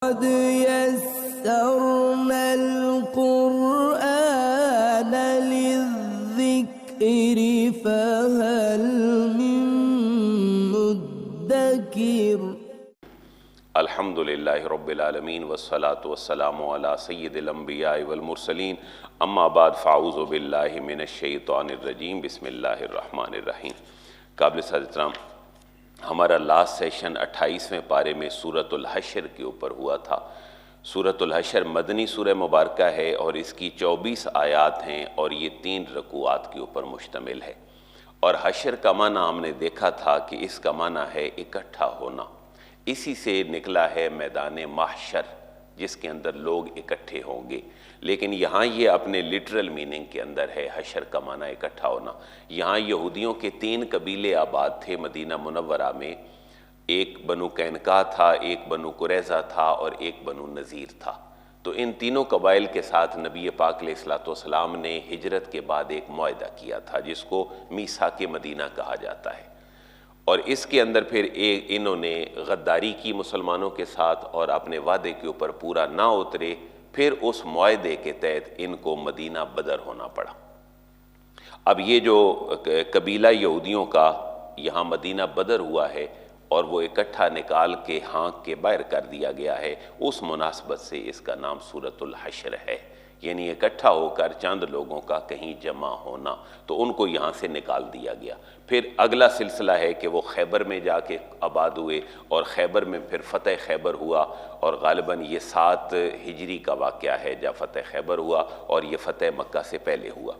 قد يسرنا القرآن للذكر فهل من مدكر۔ الحمد للہ رب العالمین والصلاة والسلام علی سید الانبیاء والمرسلین، اما بعد فاعوذ باللہ من الشیطان الرجیم، بسم اللہ الرحمن الرحیم۔ قابل صدر احترام، ہمارا لاسٹ سیشن 28ویں پارے میں سورۃ الحشر کے اوپر ہوا تھا۔ سورۃ الحشر مدنی سورہ مبارکہ ہے اور اس کی 24 آیات ہیں اور یہ 3 رکوعات کے اوپر مشتمل ہے۔ اور حشر کا معنی ہم نے دیکھا تھا کہ اس کا معنی ہے اکٹھا ہونا، اسی سے نکلا ہے میدان محشر جس کے اندر لوگ اکٹھے ہوں گے، لیکن یہاں یہ اپنے لٹرل میننگ کے اندر ہے۔ حشر کا معنی اکٹھا ہونا۔ یہاں یہودیوں کے 3 قبیلے آباد تھے مدینہ منورہ میں، ایک بنو قینقاع تھا، ایک بنو قریظہ تھا اور ایک بنو نذیر تھا۔ تو ان تینوں قبائل کے ساتھ نبی پاک علیہ السلام نے ہجرت کے بعد ایک معاہدہ کیا تھا جس کو میثاق مدینہ کہا جاتا ہے، اور اس کے اندر پھر انہوں نے غداری کی مسلمانوں کے ساتھ اور اپنے وعدے کے اوپر پورا نہ اترے، پھر اس معاہدے کے تحت ان کو مدینہ بدر ہونا پڑا۔ اب یہ جو قبیلہ یہودیوں کا یہاں مدینہ بدر ہوا ہے اور وہ اکٹھا نکال کے ہانک کے باہر کر دیا گیا ہے، اس مناسبت سے اس کا نام سورۃ الحشر ہے، یعنی اکٹھا ہو کر چند لوگوں کا کہیں جمع ہونا، تو ان کو یہاں سے نکال دیا گیا۔ پھر اگلا سلسلہ ہے کہ وہ خیبر میں جا کے آباد ہوئے اور خیبر میں پھر فتح خیبر ہوا، اور غالباً یہ 7 ہجری کا واقعہ ہے جب فتح خیبر ہوا، اور یہ فتح مکہ سے پہلے ہوا۔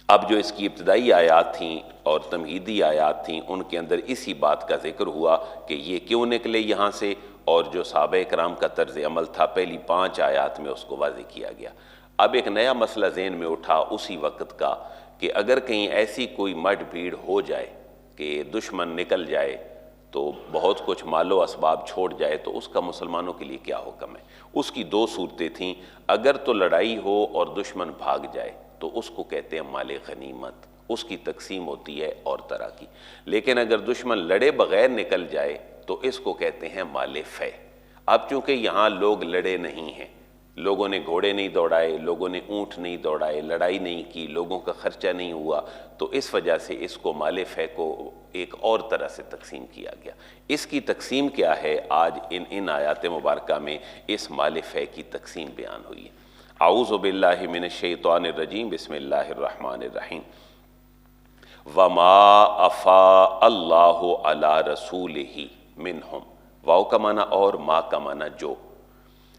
اب جو اس کی ابتدائی آیات تھیں اور تمہیدی آیات تھیں، ان کے اندر اسی بات کا ذکر ہوا کہ یہ کیوں نکلے یہاں سے، اور جو صحابہ کرام کا طرز عمل تھا پہلی 5 آیات میں اس کو واضح کیا گیا۔ اب ایک نیا مسئلہ ذہن میں اٹھا اسی وقت کا کہ اگر کہیں ایسی کوئی مڈ بھیڑ ہو جائے کہ دشمن نکل جائے تو بہت کچھ مال و اسباب چھوڑ جائے، تو اس کا مسلمانوں کے لیے کیا حکم ہے؟ اس کی 2 صورتیں تھیں۔ اگر تو لڑائی ہو اور دشمن بھاگ جائے تو اس کو کہتے ہیں مال غنیمت، اس کی تقسیم ہوتی ہے اور طرح کی۔ لیکن اگر دشمن لڑے بغیر نکل جائے تو اس کو کہتے ہیں مال فے۔ اب چونکہ یہاں لوگ لڑے نہیں ہیں، لوگوں نے گھوڑے نہیں دوڑائے، لوگوں نے اونٹ نہیں دوڑائے، لڑائی نہیں کی، لوگوں کا خرچہ نہیں ہوا، تو اس وجہ سے اس کو مال فے کو ایک اور طرح سے تقسیم کیا گیا۔ اس کی تقسیم کیا ہے؟ آج ان آیات مبارکہ میں اس مال فے کی تقسیم بیان ہوئی ہے۔ اعوذ باللہ من الشیطان الرجیم، بسم اللہ الرحمن الرحیم۔ وما افاء اللہ علی رسولہ منہم، واو کا معنی اور ما کا معنی جو،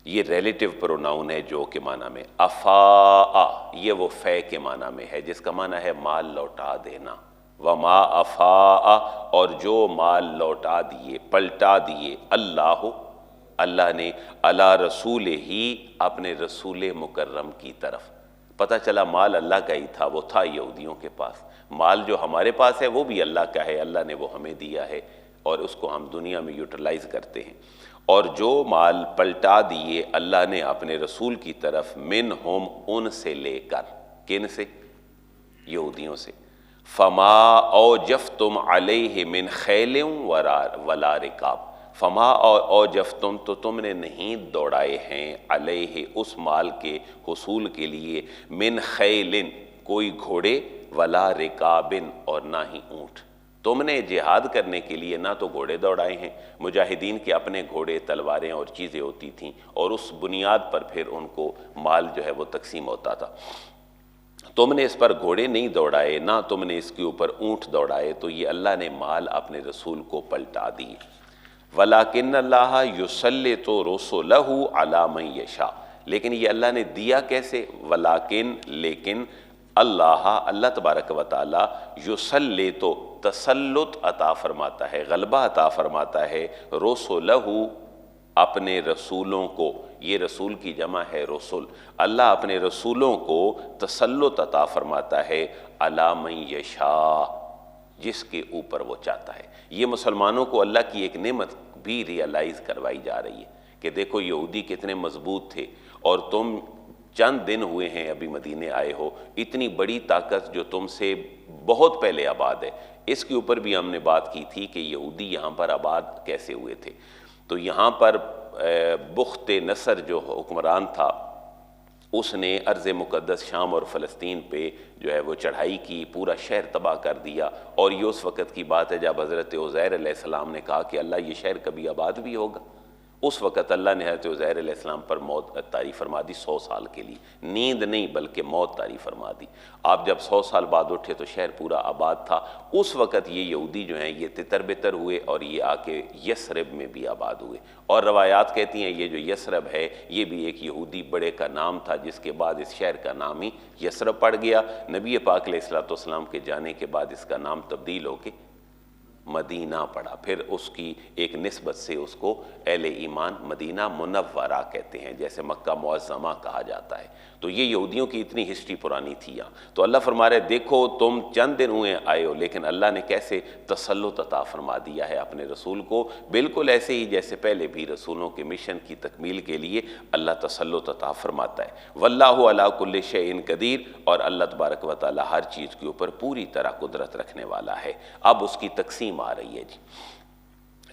یہ ریلیٹیو پروناؤن ہے جو کے معنی میں۔ افاء یہ وہ فے کے معنی میں ہے جس کا معنی ہے مال لوٹا دینا۔ وما افاء اور جو مال لوٹا دیے، پلٹا دیے، اللہ نے علی رسول ہی اپنے رسول مکرم کی طرف۔ پتہ چلا مال اللہ کا ہی تھا، وہ تھا یہودیوں کے پاس۔ مال جو ہمارے پاس ہے وہ بھی اللہ کا ہے، اللہ نے وہ ہمیں دیا ہے اور اس کو ہم دنیا میں یوٹیلائز کرتے ہیں۔ اور جو مال پلٹا دیے اللہ نے اپنے رسول کی طرف، منہم ان سے لے کر، کن سے؟ یہودیوں سے۔ فما اوجفتم علیہ من خیل ولا رکاب، فما اوجفتم تو تم نے نہیں دوڑائے ہیں علیہ اس مال کے حصول کے لیے، من خیل کوئی گھوڑے، ولا رکابن اور نہ ہی اونٹ۔ تم نے جہاد کرنے کے لیے نہ تو گھوڑے دوڑائے ہیں، مجاہدین کے اپنے گھوڑے، تلواریں اور چیزیں ہوتی تھیں، اور اس بنیاد پر پھر ان کو مال جو ہے وہ تقسیم ہوتا تھا۔ تم نے اس پر گھوڑے نہیں دوڑائے، نہ تم نے اس کے اوپر اونٹ دوڑائے، تو یہ اللہ نے مال اپنے رسول کو پلٹا دی۔ وَلَٰكِنَّ اللَّهَ يُسَلِّطُ رُسُلَهُ عَلَىٰ مَن يَشَاءُ، لیکن یہ اللہ نے دیا کیسے؟ وَلَٰكِن لیکن اللہ تبارک و تعالی یسلط تسلط عطا فرماتا ہے، غلبہ عطا فرماتا ہے، رسولہ اپنے رسولوں کو، یہ رسول کی جمع ہے رسول، اللہ اپنے رسولوں کو تسلط عطا فرماتا ہے، علی من یشاء جس کے اوپر وہ چاہتا ہے۔ یہ مسلمانوں کو اللہ کی ایک نعمت بھی ریئلائز کروائی جا رہی ہے کہ دیکھو یہودی کتنے مضبوط تھے اور تم چند دن ہوئے ہیں ابھی مدینے آئے ہو، اتنی بڑی طاقت جو تم سے بہت پہلے آباد ہے۔ اس کے اوپر بھی ہم نے بات کی تھی کہ یہودی یہاں پر آباد کیسے ہوئے تھے۔ تو یہاں پر بخت نصر جو حکمران تھا اس نے ارض مقدس شام اور فلسطین پہ جو ہے وہ چڑھائی کی، پورا شہر تباہ کر دیا، اور یہ اس وقت کی بات ہے جب حضرت عزیر علیہ السلام نے کہا کہ اللہ یہ شہر کبھی آباد بھی ہوگا۔ اس وقت اللہ نے حضرت عزیر علیہ السلام پر موت طاری فرما دی 100 سال کے لیے، نیند نہیں بلکہ موت طاری فرما دی۔ آپ جب 100 سال بعد اٹھے تو شہر پورا آباد تھا۔ اس وقت یہ یہودی جو ہیں یہ تتر بتر ہوئے اور یہ آ کے یثرب میں بھی آباد ہوئے، اور روایات کہتی ہیں یہ جو یثرب ہے یہ بھی ایک یہودی بڑے کا نام تھا، جس کے بعد اس شہر کا نام ہی یثرب پڑ گیا۔ نبی پاک علیہ السلام کے جانے کے بعد اس کا نام تبدیل ہو کے مدینہ پڑا، پھر اس کی ایک نسبت سے اس کو اہل ایمان مدینہ منورہ کہتے ہیں، جیسے مکہ معظمہ کہا جاتا ہے۔ تو یہ یہودیوں کی اتنی ہسٹری پرانی تھی یہاں۔ تو اللہ فرما رہے دیکھو تم چند دن ہوئے آئے ہو، لیکن اللہ نے کیسے تسلط عطا فرما دیا ہے اپنے رسول کو، بالکل ایسے ہی جیسے پہلے بھی رسولوں کے مشن کی تکمیل کے لیے اللہ تسلط عطا فرماتا ہے۔ واللہ علی کل شیء قدیر، اور اللہ تبارک و تعالی ہر چیز کے اوپر پوری طرح قدرت رکھنے والا ہے۔ اب اس کی تقسیم آ رہی ہے جی،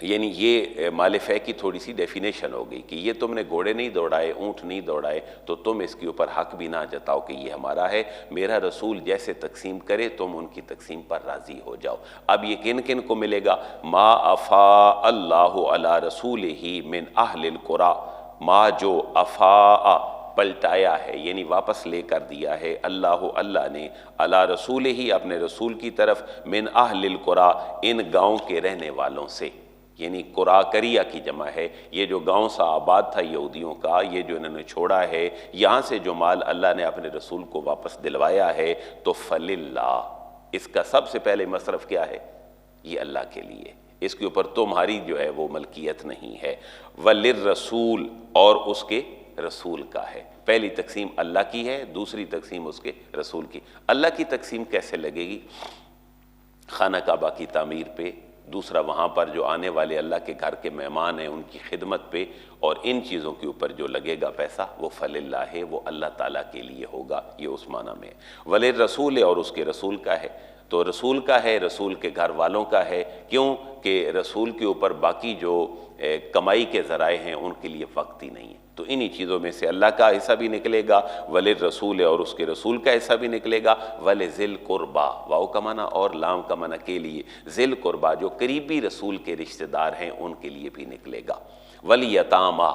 یعنی یہ مال فہ کی تھوڑی سی ڈیفینیشن ہو گئی کہ یہ تم نے گھوڑے نہیں دوڑائے، اونٹ نہیں دوڑائے، تو تم اس کے اوپر حق بھی نہ جتاؤ کہ یہ ہمارا ہے، میرا رسول جیسے تقسیم کرے تم ان کی تقسیم پر راضی ہو جاؤ۔ اب یہ کن کن کو ملے گا؟ ما افاء اللہ علی رسولہ من اہل القریٰ، ما جو افاء پلٹایا ہے یعنی واپس لے کر دیا ہے، اللہ نے علی رسول ہی اپنے رسول کی طرف، من اہل القریٰ ان گاؤں کے رہنے والوں سے، یعنی قریٰ قریہ کی جمع ہے، یہ جو گاؤں سا آباد تھا یہودیوں کا، یہ جو انہوں نے چھوڑا ہے، یہاں سے جو مال اللہ نے اپنے رسول کو واپس دلوایا ہے، تو فللہ، اس کا سب سے پہلے مصرف کیا ہے؟ یہ اللہ کے لیے، اس کے اوپر تمہاری جو ہے وہ ملکیت نہیں ہے۔ وللرسول، اور اس کے رسول کا ہے۔ پہلی تقسیم اللہ کی ہے، دوسری تقسیم اس کے رسول کی۔ اللہ کی تقسیم کیسے لگے گی؟ خانہ کعبہ کی تعمیر پہ، دوسرا وہاں پر جو آنے والے اللہ کے گھر کے مہمان ہیں ان کی خدمت پہ، اور ان چیزوں کے اوپر جو لگے گا پیسہ وہ فللہ ہے، وہ اللہ تعالیٰ کے لیے ہوگا، یہ اس معنی میں ہے۔ وللرسول، اور اس کے رسول کا ہے، تو رسول کا ہے، رسول کے گھر والوں کا ہے، کیوں کہ رسول کے اوپر باقی جو کمائی کے ذرائع ہیں ان کے لیے وقت ہی نہیں ہے، تو انہی چیزوں میں سے اللہ کا حصہ بھی نکلے گا، وللرسول، اور اس کے رسول کا حصہ بھی نکلے گا، ولذی القربیٰ، واو کا معنی اور لام کا معنی کے لیے، ذی القربیٰ جو قریبی رسول کے رشتہ دار ہیں ان کے لیے بھی نکلے گا، والیتامیٰ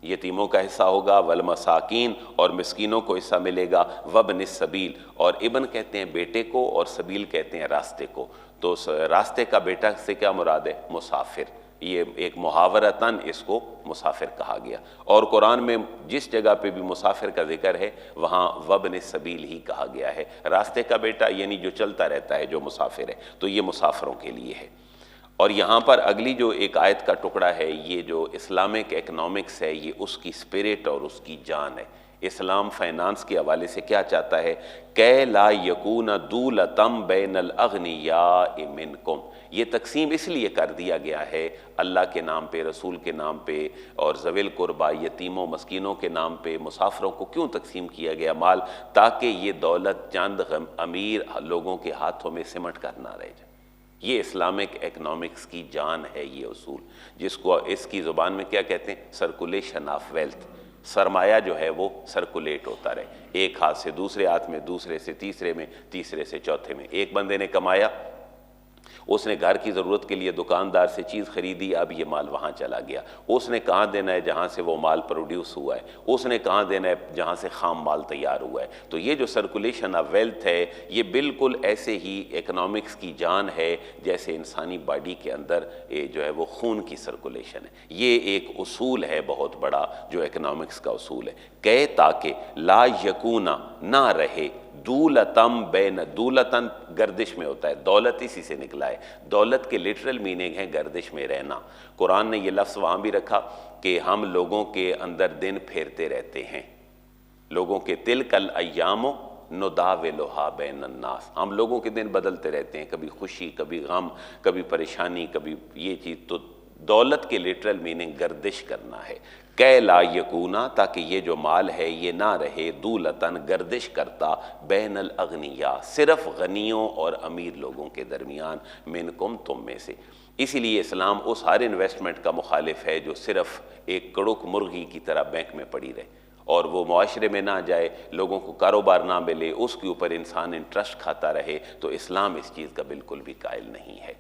یتیموں کا حصہ ہوگا، والمساکین اور مسکینوں کو حصہ ملے گا، وابن السبیل، اور ابن کہتے ہیں بیٹے کو اور سبیل کہتے ہیں راستے کو، تو راستے کا بیٹا سے کیا مراد ہے؟ مسافر، یہ ایک محاورتاً اس کو مسافر کہا گیا، اور قرآن میں جس جگہ پہ بھی مسافر کا ذکر ہے وہاں وابن السبیل ہی کہا گیا ہے، راستے کا بیٹا یعنی جو چلتا رہتا ہے، جو مسافر ہے، تو یہ مسافروں کے لیے ہے۔ اور یہاں پر اگلی جو ایک آیت کا ٹکڑا ہے، یہ جو اسلامک اکنامکس ہے، یہ اس کی اسپرٹ اور اس کی جان ہے۔ اسلام فائنانس کے حوالے سے کیا چاہتا ہے؟ کہ لا یکون دولتم بین الاغنیاء منکم، یہ تقسیم اس لیے کر دیا گیا ہے اللہ کے نام پہ، رسول کے نام پہ، اور ذوی القربیٰ یتیموں مسکینوں کے نام پہ، مسافروں کو کیوں تقسیم کیا گیا مال؟ تاکہ یہ دولت چند امیر لوگوں کے ہاتھوں میں سمٹ کر نہ رہ جائے۔ یہ اسلامک اکنامکس کی جان ہے، یہ اصول، جس کو اس کی زبان میں کیا کہتے ہیں؟ سرکولیشن آف ویلتھ، سرمایہ جو ہے وہ سرکولیٹ ہوتا رہے، ایک ہاتھ سے دوسرے ہاتھ میں، دوسرے سے تیسرے میں، تیسرے سے چوتھے میں۔ ایک بندے نے کمایا، اس نے گھر کی ضرورت کے لیے دکاندار سے چیز خریدی، اب یہ مال وہاں چلا گیا، اس نے کہاں دینا ہے؟ جہاں سے وہ مال پروڈیوس ہوا ہے، اس نے کہاں دینا ہے؟ جہاں سے خام مال تیار ہوا ہے۔ تو یہ جو سرکولیشن آف ویلتھ ہے، یہ بالکل ایسے ہی اکنامکس کی جان ہے جیسے انسانی باڈی کے اندر جو ہے وہ خون کی سرکولیشن ہے۔ یہ ایک اصول ہے بہت بڑا جو اکنامکس کا اصول ہے، کہ تاکہ لا یکونا، نہ رہے، دولتم بین، دولتن گردش میں ہوتا ہے، دولت اسی سے نکلا ہے، دولت کے لٹرل میننگ ہے گردش میں رہنا۔ قرآن نے یہ لفظ وہاں بھی رکھا کہ ہم لوگوں کے اندر دن پھیرتے رہتے ہیں، لوگوں کے تلک الایام نداولھا بین الناس، ہم لوگوں کے دن بدلتے رہتے ہیں، کبھی خوشی، کبھی غم، کبھی پریشانی، کبھی یہ چیز۔ تو دولت کے لٹرل میننگ گردش کرنا ہے، کہ لا یکونا، تاکہ یہ جو مال ہے یہ نہ رہے، دولتن گردش کرتا، بین الاغنیاء، صرف غنیوں اور امیر لوگوں کے درمیان، منکم تم میں سے۔ اسی لیے اسلام اس ہر انویسٹمنٹ کا مخالف ہے جو صرف ایک کڑک مرغی کی طرح بینک میں پڑی رہے اور وہ معاشرے میں نہ جائے، لوگوں کو کاروبار نہ ملے، اس کے اوپر انسان انٹرسٹ کھاتا رہے. تو اسلام اس چیز کا بالکل بھی قائل نہیں ہے،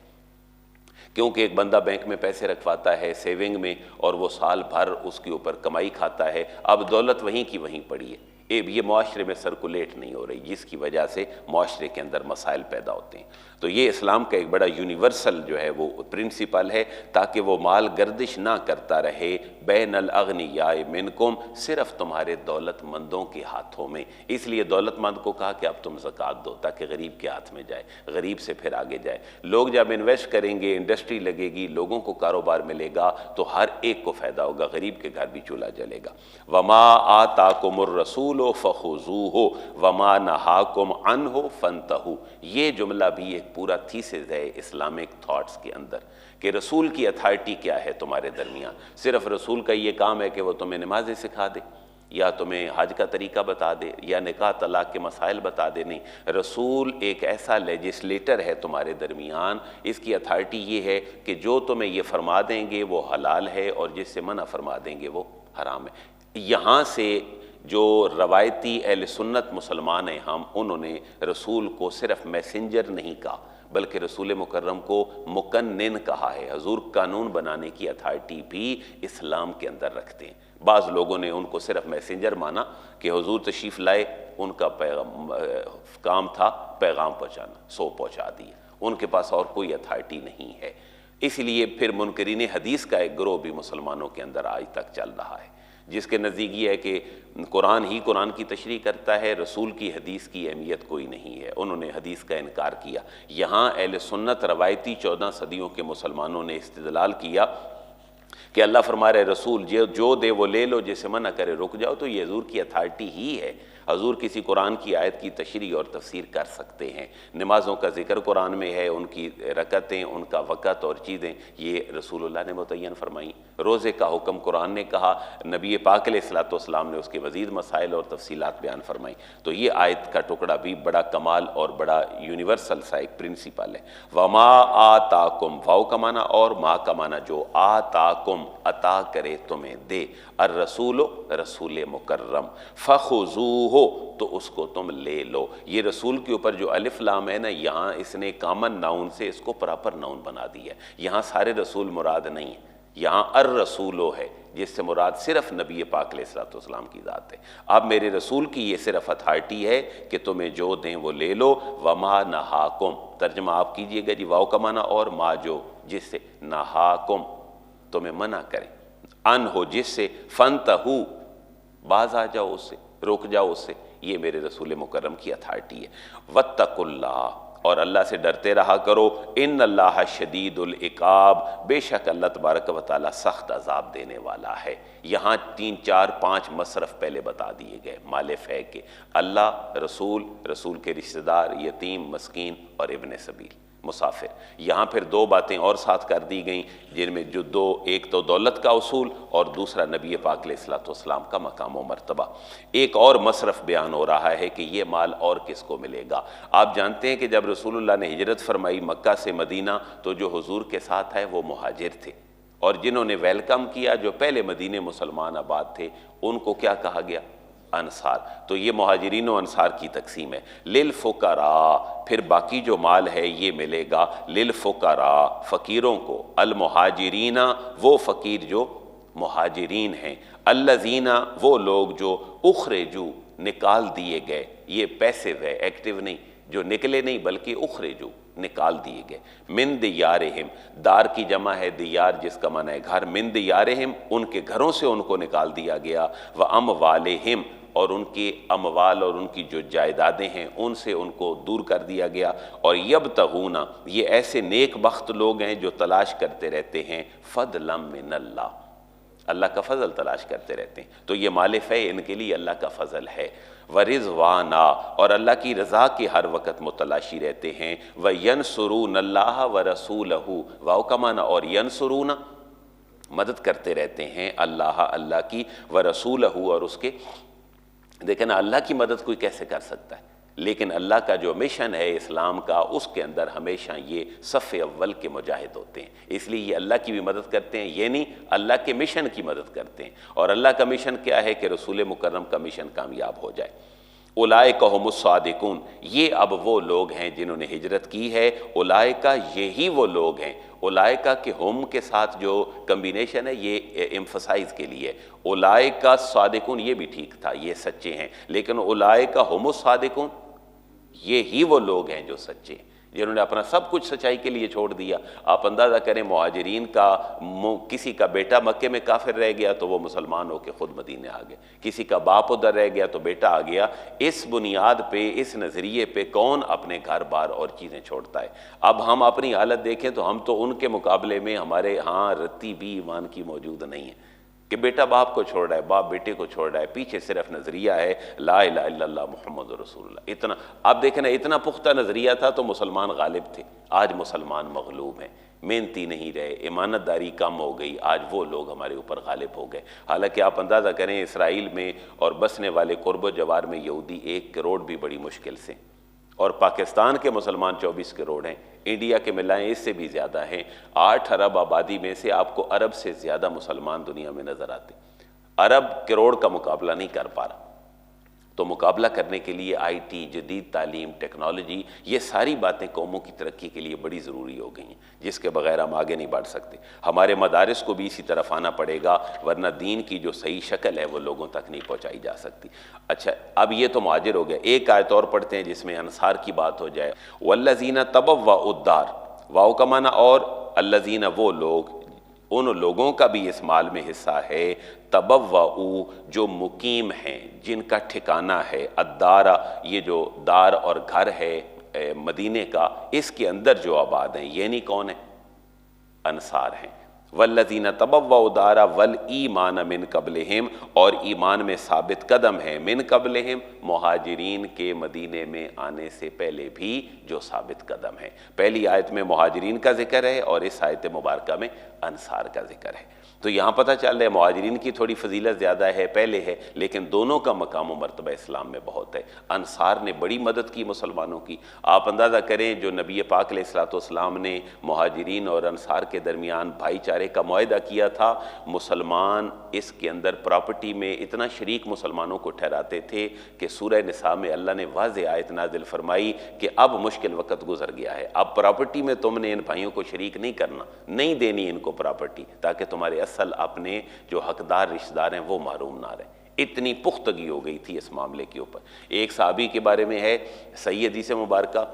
کیونکہ ایک بندہ بینک میں پیسے رکھواتا ہے سیونگ میں اور وہ سال بھر اس کے اوپر کمائی کھاتا ہے، اب دولت وہیں کی وہیں پڑی ہے، یہ معاشرے میں سرکولیٹ نہیں ہو رہی، جس کی وجہ سے معاشرے کے اندر مسائل پیدا ہوتے ہیں. تو یہ اسلام کا ایک بڑا یونیورسل جو ہے وہ پرنسپل ہے، تاکہ وہ مال گردش نہ کرتا رہے بین الاغنیاء منکم، صرف تمہارے دولت مندوں کے ہاتھوں میں. اس لیے دولت مند کو کہا کہ اب تم زکوٰۃ دو تاکہ غریب کے ہاتھ میں جائے، غریب سے پھر آگے جائے. لوگ جب انویسٹ کریں گے، انڈسٹری لگے گی، لوگوں کو کاروبار ملے گا تو ہر ایک کو فائدہ ہوگا، غریب کے گھر بھی چولہا جلے گا. وما آتاکم الرسول فخذوہ وما نہاکم عنہ فانتہوا. یہ جملہ بھی ایک پورا تھیسس ہے اسلامک تھاٹس کے اندر کہ رسول کی اتھارٹی کیا ہے تمہارے درمیان. صرف رسول کا یہ کام ہے کہ وہ تمہیں نمازیں سکھا دے یا تمہیں حج کا طریقہ بتا دے یا نکاح طلاق کے مسائل بتا دے، نہیں، رسول ایک ایسا لیجسلیٹر ہے تمہارے درمیان. اس کی اتھارٹی یہ ہے کہ جو تمہیں یہ فرما دیں گے وہ حلال ہے اور جس سے منع فرما دیں گے وہ حرام ہے. یہاں سے جو روایتی اہل سنت مسلمان ہیں ہم، انہوں نے رسول کو صرف میسنجر نہیں کہا بلکہ رسول مکرم کو مکنن کہا ہے. حضور قانون بنانے کی اتھارٹی بھی اسلام کے اندر رکھتے ہیں. بعض لوگوں نے ان کو صرف میسنجر مانا کہ حضور تشریف لائے، ان کا کام تھا پیغام پہنچانا، سو پہنچا دیا، ان کے پاس اور کوئی اتھارٹی نہیں ہے. اس لیے پھر منکرین حدیث کا ایک گروہ بھی مسلمانوں کے اندر آج تک چل رہا ہے، جس کے نزدیک یہ ہے کہ قرآن ہی قرآن کی تشریح کرتا ہے، رسول کی حدیث کی اہمیت کوئی نہیں ہے. انہوں نے حدیث کا انکار کیا. یہاں اہل سنت روایتی 14 صدیوں کے مسلمانوں نے استدلال کیا کہ اللہ فرما رہے رسول جو دے وہ لے لو، جسے منع کرے رک جاؤ. تو یہ حضور کی اتھارٹی ہی ہے. حضور کسی قرآن کی آیت کی تشریح اور تفسیر کر سکتے ہیں. نمازوں کا ذکر قرآن میں ہے، ان کی رکعتیں، ان کا وقت اور چیزیں یہ رسول اللہ نے متعین فرمائیں. روزے کا حکم قرآن نے کہا، نبی پاک علیہ الصلوۃ والسلام نے اس کے مزید مسائل اور تفصیلات بیان فرمائیں. تو یہ آیت کا ٹکڑا بھی بڑا کمال اور بڑا یونیورسل سا ایک پرنسپل ہے. وما آتاکم، واو کا معنی اور ما کا معنی، جو آتاکم عطا کرے تمہیں دے، الرسول رسول مکرم، فخذوہ تو اس کو تم لے لو. یہ رسول کے اوپر جو الف لام ہے نا، یہاں اس نے کامن ناؤن سے اس کو پراپر ناؤن بنا دیا ہے. یہاں سارے رسول مراد نہیں ہے، یہاں الرسولو ہے جس سے مراد صرف نبی پاک علیہ الصلوۃ والسلام کی ذات ہے. اب میرے رسول کی یہ صرف اتھارٹی ہے کہ تمہیں جو دیں وہ لے لو. وما نہاکم، ترجمہ آپ کیجئے گا جی، واو کا معنی اور ما جو، جس سے نہاکم تمہیں منع کریں، ان ہو جس سے، فانتہو باز آ جاؤ اس سے، رک جاؤ اس سے. یہ میرے رسول مکرم کی اتھارٹی ہے. واتقوا اللہ، اور اللہ سے ڈرتے رہا کرو. ان اللہ شدید العقاب، بے شک اللہ تبارک و تعالی سخت عذاب دینے والا ہے. یہاں 3 4 5 مصرف پہلے بتا دیے گئے مالف ہے کہ اللہ، رسول کے رشتہ دار، یتیم، مسکین اور ابن سبیل، مسافر. یہاں پھر 2 باتیں اور ساتھ کر دی گئیں جن میں جو 2، ایک تو دولت کا اصول اور دوسرا نبی پاک علیہ الصلوۃ والسلام کا مقام و مرتبہ. ایک اور مصرف بیان ہو رہا ہے کہ یہ مال اور کس کو ملے گا. آپ جانتے ہیں کہ جب رسول اللہ نے ہجرت فرمائی مکہ سے مدینہ تو جو حضور کے ساتھ ہے وہ مہاجر تھے، اور جنہوں نے ویلکم کیا، جو پہلے مدینے مسلمان آباد تھے، ان کو کیا کہا گیا؟ انصار. تو یہ مہاجرین و انصار کی تقسیم ہے. للفقراء، پھر باقی جو مال ہے یہ ملے گا للفقراء، فقیروں کو، المہاجرین، وہ فقیر جو مہاجرین ہیں، الذین، وہ لوگ جو اخرجوا، نکال دیے گئے. یہ پیسو ہے، ایکٹیو نہیں، جو نکلے نہیں بلکہ اخرجوا، نکال دیے گئے. من دیارہم، دار کی جمع ہے دیار جس کا معنی ہے گھر. من دیارہم، ان کے گھروں سے ان کو نکال دیا گیا. واموالہم، اور ان کے اموال اور ان کی جو جائیدادیں ہیں ان سے ان کو دور کر دیا گیا. اور یبتغون، یہ ایسے نیک بخت لوگ ہیں جو تلاش کرتے رہتے ہیں فضلا من اللہ، اللہ کا فضل تلاش کرتے رہتے ہیں. تو یہ مالف ہے، ان کے لیے اللہ کا فضل ہے. ورضوانا، اور اللہ کی رضا کے ہر وقت متلاشی رہتے ہیں. وینصرون اللہ ورسولہ، واو کا معنی اور ینصرون، مدد کرتے رہتے ہیں اللہ کی، ورسولہ، اور اس کے. دیکھیں نا، اللہ کی مدد کوئی کیسے کر سکتا ہے؟ لیکن اللہ کا جو مشن ہے اسلام کا، اس کے اندر ہمیشہ یہ صف اول کے مجاہد ہوتے ہیں، اس لیے یہ اللہ کی بھی مدد کرتے ہیں، یہ نہیں اللہ کے مشن کی مدد کرتے ہیں۔ اور اللہ کا مشن کیا ہے کہ رسول مکرم کا مشن کامیاب ہو جائے۔ اولئک هم الصادقون، یہ اب وہ لوگ ہیں جنہوں نے ہجرت کی ہے، اولئک یہی وہ لوگ ہیں، اولئک کے ہم کے ساتھ جو کمبینیشن ہے یہ ایمفسائز کے لیے، اولئک صادقون یہ بھی ٹھیک تھا، یہ سچے ہیں، لیکن اولئک هم الصادقون یہی وہ لوگ ہیں جو سچے ہیں، جنہوں نے اپنا سب کچھ سچائی کے لیے چھوڑ دیا۔ آپ اندازہ کریں مہاجرین کا کسی کا بیٹا مکے میں کافر رہ گیا تو وہ مسلمان ہو کے خود مدینے آ گئے، کسی کا باپ ادھر رہ گیا تو بیٹا آ گیا۔ اس بنیاد پہ، اس نظریے پہ کون اپنے گھر بار اور چیزیں چھوڑتا ہے؟ اب ہم اپنی حالت دیکھیں تو ہم تو ان کے مقابلے میں ہمارے ہاں رتی بھی ایمان کی موجود نہیں ہے کہ بیٹا باپ کو چھوڑ رہا ہے، باپ بیٹے کو چھوڑ رہا ہے، پیچھے صرف نظریہ ہے لا الہ الا اللہ محمد رسول اللہ۔ اتنا آپ دیکھیں نا، اتنا پختہ نظریہ تھا تو مسلمان غالب تھے، آج مسلمان مغلوب ہیں، محنتی نہیں رہے، ایمانت داری کم ہو گئی، آج وہ لوگ ہمارے اوپر غالب ہو گئے۔ حالانکہ آپ اندازہ کریں اسرائیل میں اور بسنے والے قرب و جوار میں یہودی 1 کروڑ بھی بڑی مشکل سے، اور پاکستان کے مسلمان 24 کروڑ ہیں، انڈیا کے ملائیں اس سے بھی زیادہ ہیں۔ 8 ارب آبادی میں سے آپ کو عرب سے زیادہ مسلمان دنیا میں نظر آتے، عرب کروڑ کا مقابلہ نہیں کر پا رہا۔ تو مقابلہ کرنے کے لیے آئی ٹی، جدید تعلیم، ٹیکنالوجی، یہ ساری باتیں قوموں کی ترقی کے لیے بڑی ضروری ہو گئی ہیں، جس کے بغیر ہم آگے نہیں بڑھ سکتے۔ ہمارے مدارس کو بھی اسی طرف آنا پڑے گا، ورنہ دین کی جو صحیح شکل ہے وہ لوگوں تک نہیں پہنچائی جا سکتی۔ اچھا، اب یہ تو مہاجر ہو گئے، ایک آیت اور پڑھتے ہیں جس میں انصار کی بات ہو جائے۔ والذین تبوؤا الدار، واو کا معنی اور، الذین وہ لوگ، ان لوگوں کا بھی اس مال میں حصہ ہے، تبوؤ جو مقیم ہیں، جن کا ٹھکانہ ہے، الدار یہ جو دار اور گھر ہے مدینے کا، اس کے اندر جو آباد ہیں، یہ نہیں کون ہیں؟ انصار ہیں۔ والذین تبوؤا الدار والایمان من قبلہم، اور ایمان میں ثابت قدم ہیں، من قبلہم مہاجرین کے مدینے میں آنے سے پہلے بھی جو ثابت قدم ہیں۔ پہلی آیت میں مہاجرین کا ذکر ہے اور اس آیت مبارکہ میں انصار کا ذکر ہے۔ تو یہاں پتہ چل رہا ہے مہاجرین کی تھوڑی فضیلت زیادہ ہے، پہلے ہے، لیکن دونوں کا مقام و مرتبہ اسلام میں بہت ہے۔ انصار نے بڑی مدد کی مسلمانوں کی۔ آپ اندازہ کریں جو نبی پاک علیہ السلام نے مہاجرین اور انصار کے درمیان بھائی چارے کا معاہدہ کیا تھا، مسلمان اس کے اندر پراپرٹی میں اتنا شریک مسلمانوں کو ٹھہراتے تھے کہ سورہ نساء میں اللہ نے واضح آیت نازل فرمائی کہ اب مشکل وقت گزر گیا ہے، اب پراپرٹی میں تم نے ان بھائیوں کو شریک نہیں کرنا، نہیں دینی ان کو پراپرٹی، تاکہ تمہارے اصل اپنے جو حقدار رشتہ دار ہیں وہ محروم نہ رہیں۔ اتنی پختگی ہو گئی تھی اس معاملے کے اوپر۔ ایک صحابی کے بارے میں ہے صحیح حدیث مبارکہ،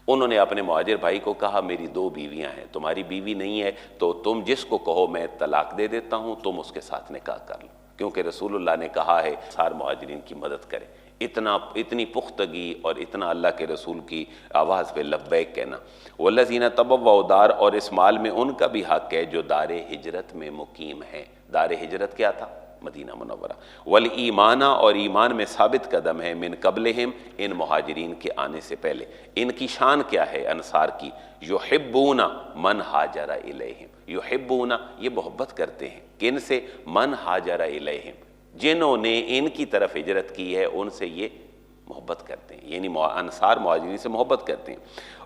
انہوں نے اپنے مہاجر بھائی کو کہا میری 2 بیویاں ہیں، تمہاری بیوی نہیں ہے تو تم جس کو کہو میں طلاق دے دیتا ہوں، تم اس کے ساتھ نکاح کر لو، کیونکہ رسول اللہ نے کہا ہے انصار مہاجرین کی مدد کرے۔ اتنی پختگی اور اتنا اللہ کے رسول کی آواز پہ لبیک کہنا۔ والذین تبوؤا الدار، اور اس مال میں ان کا بھی حق ہے جو دار ہجرت میں مقیم ہے۔ دار ہجرت کیا تھا؟ مدینہ منورہ۔ والایمان، اور ایمان میں ثابت قدم ہے، من قبلہم ان مہاجرین کے آنے سے پہلے۔ ان کی شان کیا ہے انصار کی؟ یحبون من ہاجر الیہم، یحبون یہ محبت کرتے ہیں، کن سے؟ من ہاجر الیہم، جنہوں نے ان کی طرف ہجرت کی ہے ان سے یہ محبت کرتے ہیں، یعنی انصار مہاجرین سے محبت کرتے ہیں۔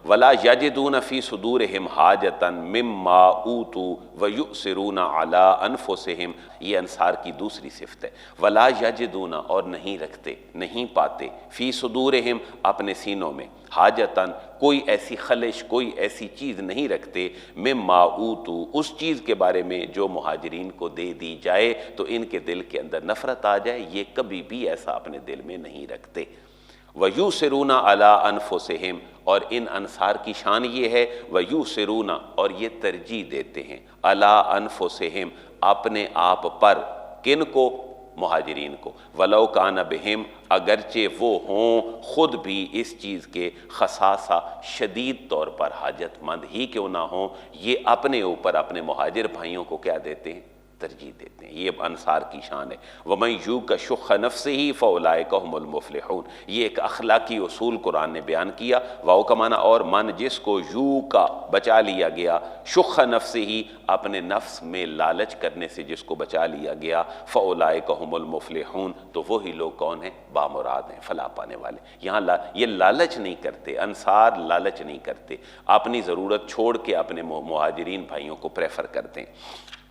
ولا یجدون فی صدورہم حاجتا مما اوتوا ویؤثرون علی انفسہم، یہ انصار کی دوسری صفت ہے۔ ولا یجدون، اور نہیں رکھتے، نہیں پاتے، فی صدورہم اپنے سینوں میں، حاجتاً کوئی ایسی خلش، کوئی ایسی چیز نہیں رکھتے، مما اوتوا اس چیز کے بارے میں جو مہاجرین کو دے دی جائے تو ان کے دل کے اندر نفرت آ جائے، یہ کبھی بھی ایسا اپنے دل میں نہیں رکھتے۔ وَيُؤْثِرُونَ عَلَىٰ أَنفُسِهِمْ، اور ان انصار کی شان یہ ہے، وَيُؤْثِرُونَ اور یہ ترجیح دیتے ہیں، عَلَىٰ أَنفُسِهِمْ اپنے آپ پر، کن کو؟ مہاجرین کو، وَلَوْ كَانَ بِهِمْ اگرچہ وہ ہوں خود بھی اس چیز کے خصاصہ شدید طور پر حاجت مند ہی کیوں نہ ہوں، یہ اپنے اوپر اپنے مہاجر بھائیوں کو کیا دیتے ہیں؟ ترجیح دیتے ہیں۔ یہ انصار کی شان ہے۔ وَمَن یُوقَ شُحَّ نَفْسِهِ فَأُولَٰئِکَ هُمُ الْمُفْلِحُونَ، یہ ایک اخلاقی اصول قرآن نے بیان کیا۔ واؤ کا معنی اور من، جس کو یوقا بچا لیا گیا، شُحَّ نَفْسِهِ اپنے نفس میں لالچ کرنے سے جس کو بچا لیا گیا، فَأُولَٰئِکَ هُمُ الْمُفْلِحُونَ، تو وہی لوگ کون ہیں؟ بامراد ہیں، فلاح پانے والے۔ یہاں یہ لالچ نہیں کرتے، انصار لالچ نہیں کرتے، اپنی ضرورت چھوڑ کے اپنے مہاجرین بھائیوں کو پریفر کرتے ہیں۔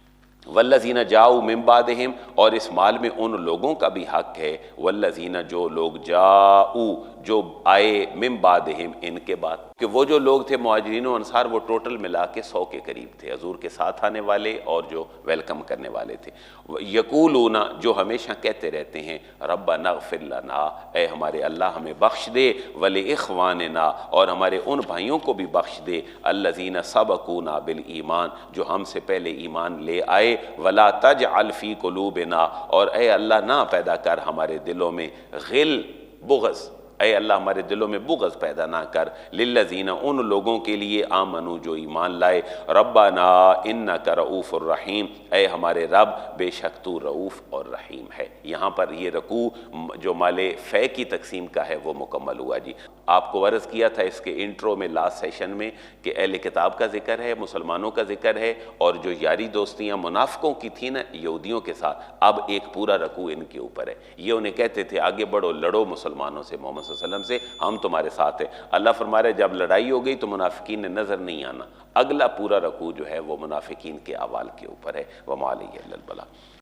والذین جاؤ من بعدہم، اور اس مال میں ان لوگوں کا بھی حق ہے، والذین جو لوگ جاؤ جو آئے من بعدہم ان کے بعد، کہ وہ جو لوگ تھے مہاجرین و انصار وہ ٹوٹل ملا کے 100 کے قریب تھے، حضور کے ساتھ آنے والے اور جو ویلکم کرنے والے تھے۔ یقولون، جو ہمیشہ کہتے رہتے ہیں، ربنا اغفر لنا، اے ہمارے اللہ ہمیں بخش دے، ولاخواننا، اور ہمارے ان بھائیوں کو بھی بخش دے، الذین سبقونا بالایمان، جو ہم سے پہلے ایمان لے آئے، ولا تجعل فی قلوبنا، اور اے اللہ نہ پیدا کر ہمارے دلوں میں غل، بغض، اے اللہ ہمارے دلوں میں بغض پیدا نہ کر، للذین، ان لوگوں کے لیے، آمنو جو ایمان لائے، ربنا انک رؤوف الرحیم، اے ہمارے رب بے شک تو رؤوف اور رحیم ہے۔ یہاں پر یہ رکوع جو مال فے کی تقسیم کا ہے وہ مکمل ہوا جی۔ آپ کو عرض کیا تھا اس کے انٹرو میں لاسٹ سیشن میں کہ اہل کتاب کا ذکر ہے، مسلمانوں کا ذکر ہے، اور جو یاری دوستیاں منافقوں کی تھیں نا یہودیوں کے ساتھ، اب ایک پورا رکوع ان کے اوپر ہے۔ یہ انہیں کہتے تھے آگے بڑھو، لڑو مسلمانوں سے، محمد صلی اللہ علیہ وسلم سے، ہم تمہارے ساتھ ہیں۔ اللہ فرما رہے جب لڑائی ہو گئی تو منافقین نے نظر نہیں آنا۔ اگلا پورا رکوع جو ہے وہ منافقین کے احوال کے اوپر ہے۔ وَمَا عَلَيْهِ إِلَّا الْبَلَاغُ۔